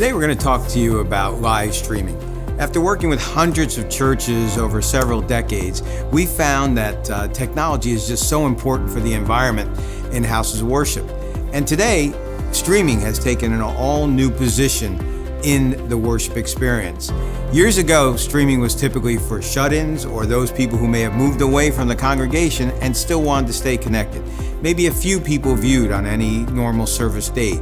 Today we're going to talk to you about live streaming. After working with hundreds of churches over several decades, we found that technology is just so important for the environment in houses of worship. And today, streaming has taken an all-new position in the worship experience. Years ago, streaming was typically for shut-ins or those people who may have moved away from the congregation and still wanted to stay connected. Maybe a few people viewed on any normal service date.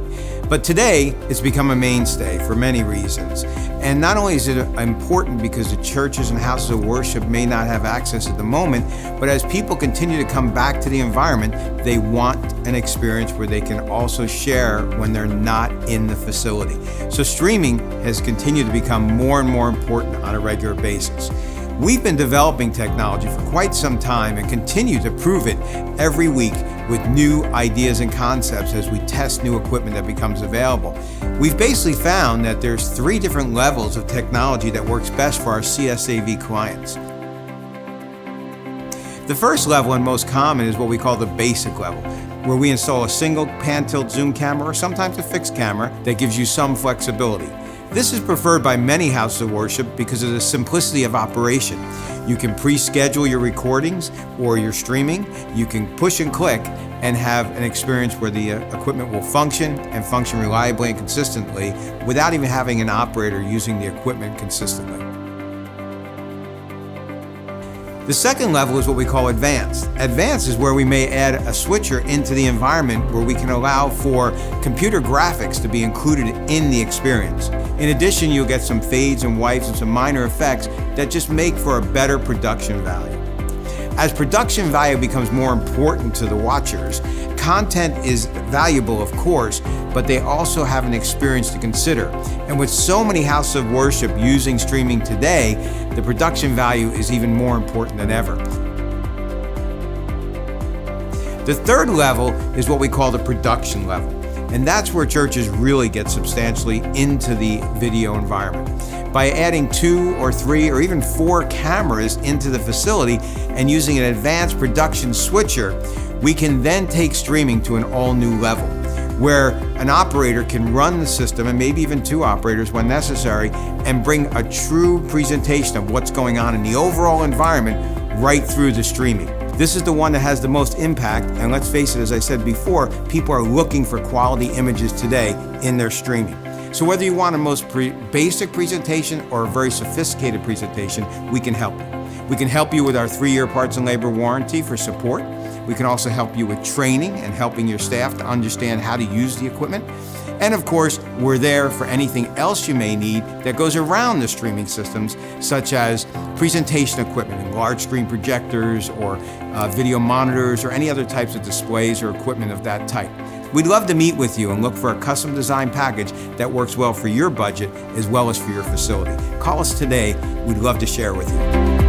But today, it's become a mainstay for many reasons. And not only is it important because the churches and houses of worship may not have access at the moment, but as people continue to come back to the environment, they want an experience where they can also share when they're not in the facility. So streaming has continued to become more and more important on a regular basis. We've been developing technology for quite some time and continue to prove it every week with new ideas and concepts as we test new equipment that becomes available. We've basically found that there's 3 different levels of technology that works best for our CSAV clients. The first level and most common is what we call the basic level, where we install a single pan-tilt zoom camera or sometimes a fixed camera that gives you some flexibility. This is preferred by many houses of worship because of the simplicity of operation. You can pre-schedule your recordings or your streaming. You can push and click and have an experience where the equipment will function and function reliably and consistently without even having an operator using the equipment consistently. The second level is what we call advanced. Advanced is where we may add a switcher into the environment where we can allow for computer graphics to be included in the experience. In addition, you'll get some fades and wipes and some minor effects that just make for a better production value. As production value becomes more important to the watchers, content is valuable, of course, but they also have an experience to consider. And with so many houses of worship using streaming today, the production value is even more important than ever. The third level is what we call the production level. And that's where churches really get substantially into the video environment. By adding 2 or 3 or even 4 cameras into the facility and using an advanced production switcher, we can then take streaming to an all-new level, where an operator can run the system, and maybe even 2 operators when necessary, and bring a true presentation of what's going on in the overall environment right through the streaming. This is the one that has the most impact, and let's face it, as I said before, people are looking for quality images today in their streaming. So whether you want a most basic presentation or a very sophisticated presentation, we can help you. We can help you with our 3-year parts and labor warranty for support. We can also help you with training and helping your staff to understand how to use the equipment. And of course, we're there for anything else you may need that goes around the streaming systems, such as presentation equipment and large screen projectors or video monitors or any other types of displays or equipment of that type. We'd love to meet with you and look for a custom design package that works well for your budget as well as for your facility. Call us today. We'd love to share with you.